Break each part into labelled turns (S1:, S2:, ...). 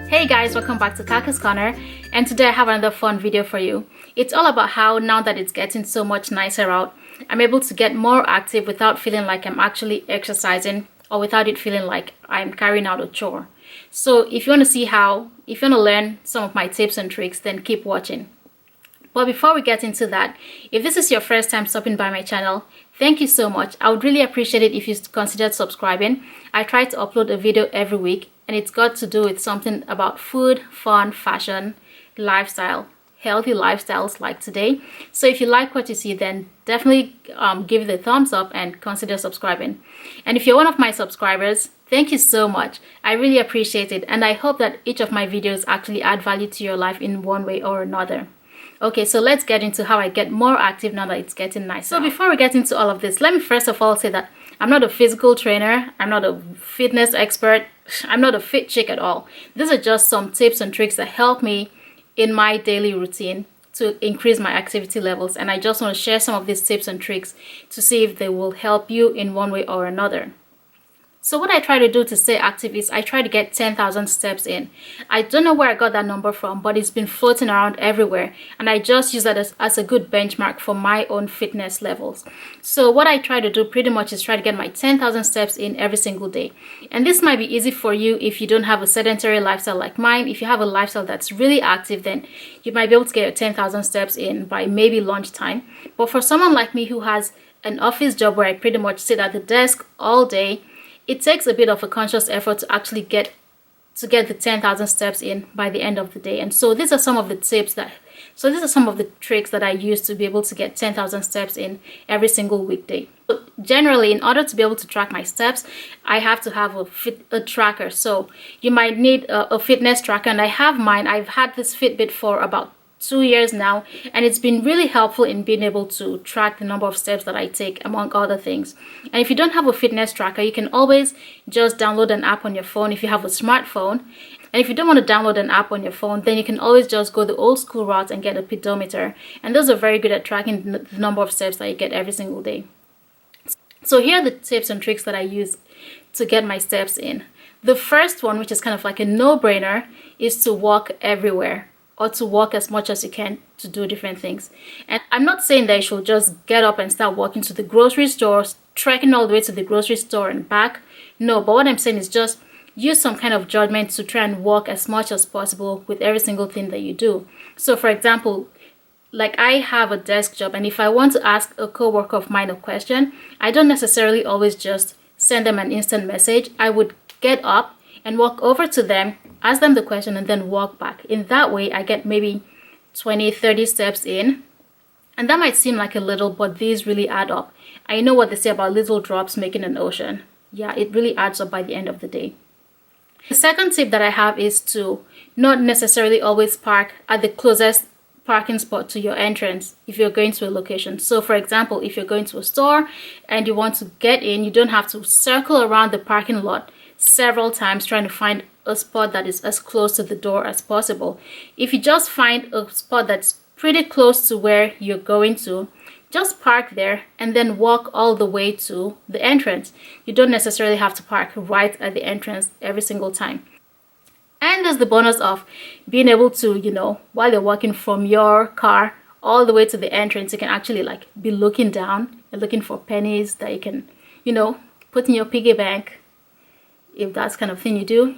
S1: Hey guys, welcome back to Kaka's Corner, and today I have another fun video for you. It's all about how now that it's getting so much nicer out, I'm able to get more active without feeling like I'm actually exercising or without it feeling like I'm carrying out a chore. So if you want to see how, if you want to learn some of my tips and tricks, then keep watching. But before we get into that, if this is your first time stopping by my channel, thank you so much. I would really appreciate it if you considered subscribing. I try to upload a video every week, and it's got to do with something about food, fun, fashion, lifestyle, healthy lifestyles like today. So if you like what you see, then definitely give it a thumbs up and consider subscribing. And if you're one of my subscribers, thank you so much. I really appreciate it, and I hope that each of my videos actually add value to your life in one way or another. Okay, so let's get into how I get more active now that it's getting nicer. So before we get into all of this, let me first of all say that I'm not a physical trainer, I'm not a fitness expert, I'm not a fit chick at all. These are just some tips and tricks that help me in my daily routine to increase my activity levels, and I just want to share some of these tips and tricks to see if they will help you in one way or another. So what I try to do to stay active is I try to get 10,000 steps in. I don't know where I got that number from, but it's been floating around everywhere, and I just use that as a good benchmark for my own fitness levels. So what I try to do pretty much is try to get my 10,000 steps in every single day. And this might be easy for you if you don't have a sedentary lifestyle like mine. If you have a lifestyle that's really active, then you might be able to get your 10,000 steps in by maybe lunchtime. But for someone like me who has an office job where I pretty much sit at the desk all day, it takes a bit of a conscious effort to actually get the 10,000 steps in by the end of the day. And so these are some of the tricks that I use to be able to get 10,000 steps in every single weekday. So generally, in order to be able to track my steps, I have to have a tracker. So you might need a fitness tracker, and I have mine. I've had this Fitbit for about 2 years now, and it's been really helpful in being able to track the number of steps that I take, among other things. And if you don't have a fitness tracker, you can always just download an app on your phone if you have a smartphone. And if you don't want to download an app on your phone, then you can always just go the old school route and get a pedometer. And those are very good at tracking the number of steps that you get every single day. So here are the tips and tricks that I use to get my steps in. The first one, which is kind of like a no-brainer, is to walk everywhere, or to walk as much as you can to do different things. And I'm not saying that you should just get up and start walking to the grocery store, trekking all the way to the grocery store and back. No, but what I'm saying is just use some kind of judgment to try and walk as much as possible with every single thing that you do. So for example, like I have a desk job, and if I want to ask a coworker of mine a question, I don't necessarily always just send them an instant message. I would get up and walk over to them, ask them the question, and then walk back. In that way, I get maybe 20-30 steps in. And that might seem like a little, but these really add up. I know what they say about little drops making an ocean. Yeah, it really adds up by the end of the day. The second tip that I have is to not necessarily always park at the closest parking spot to your entrance if you're going to a location. So for example, if you're going to a store and you want to get in, you don't have to circle around the parking lot several times trying to find a spot that is as close to the door as possible. If you just find a spot that's pretty close to where you're going to, just park there and then walk all the way to the entrance. You don't necessarily have to park right at the entrance every single time. And there's the bonus of being able to, while you're walking from your car all the way to the entrance, you can actually like be looking down and looking for pennies that you can, put in your piggy bank, if that's kind of thing you do,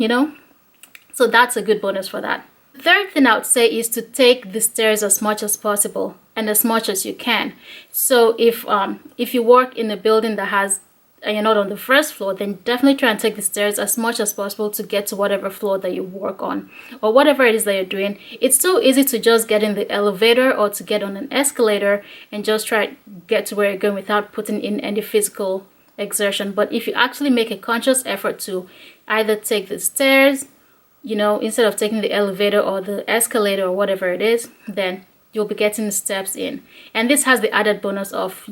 S1: So that's a good bonus for that. The third thing I would say is to take the stairs as much as possible and as much as you can. So if you work in a building and you're not on the first floor, then definitely try and take the stairs as much as possible to get to whatever floor that you work on, or whatever it is that you're doing. It's so easy to just get in the elevator or to get on an escalator and just try to get to where you're going without putting in any physical exertion. But if you actually make a conscious effort to either take the stairs, instead of taking the elevator or the escalator or whatever it is, then you'll be getting the steps in. And this has the added bonus of,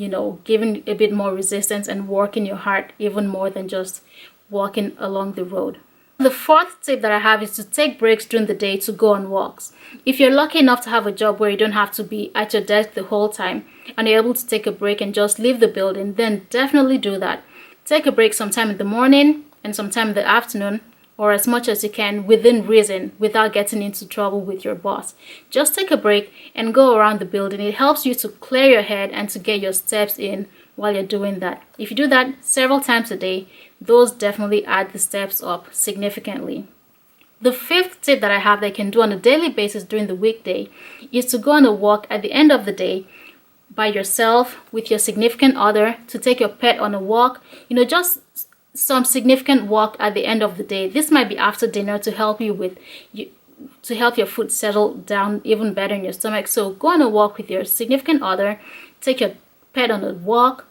S1: giving a bit more resistance and working your heart even more than just walking along the road. The fourth tip that I have is to take breaks during the day to go on walks. If you're lucky enough to have a job where you don't have to be at your desk the whole time and you're able to take a break and just leave the building, then definitely do that. Take a break sometime in the morning and sometime in the afternoon. or as much as you can within reason without getting into trouble with your boss. Just take a break and go around the building. It helps you to clear your head and to get your steps in while you're doing that. If you do that several times a day, those definitely add the steps up significantly. The fifth tip that I have that you can do on a daily basis during the weekday is to go on a walk at the end of the day by yourself, with your significant other, to take your pet on a walk. Just some significant walk at the end of the day. This might be after dinner to help to help your food settle down even better in your stomach. So go on a walk with your significant other, take your pet on a walk,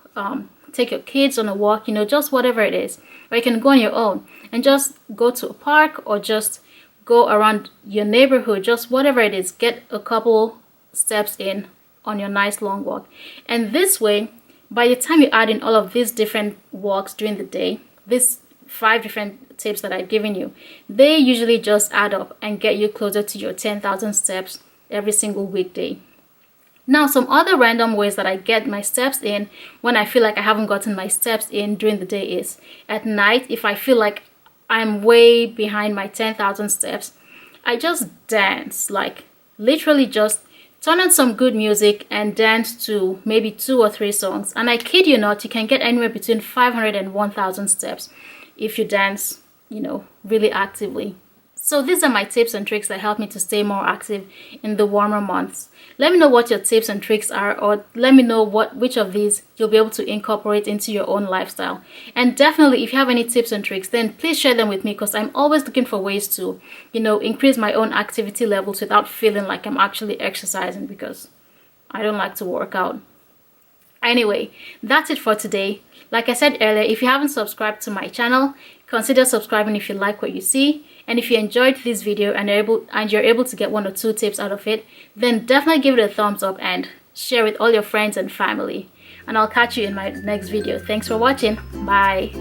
S1: take your kids on a walk, just whatever it is. Or you can go on your own and just go to a park or just go around your neighborhood, just whatever it is. Get a couple steps in on your nice long walk. And this way, by the time you add in all of these different walks during the day, these 5 different tips that I've given you, they usually just add up and get you closer to your 10,000 steps every single weekday. Now, some other random ways that I get my steps in when I feel like I haven't gotten my steps in during the day is at night. If I feel like I'm way behind my 10,000 steps, I just dance, like literally just turn on some good music and dance to maybe 2 or 3 songs. And I kid you not, you can get anywhere between 500 and 1,000 steps if you dance, really actively. So these are my tips and tricks that help me to stay more active in the warmer months. Let me know what your tips and tricks are, or let me know which of these you'll be able to incorporate into your own lifestyle. And definitely, if you have any tips and tricks, then please share them with me, because I'm always looking for ways to, increase my own activity levels without feeling like I'm actually exercising, because I don't like to work out. Anyway, that's it for today. Like I said earlier, if you haven't subscribed to my channel, consider subscribing if you like what you see. And if you enjoyed this video and you're able to get 1 or 2 tips out of it, then definitely give it a thumbs up and share with all your friends and family. And I'll catch you in my next video. Thanks for watching. Bye.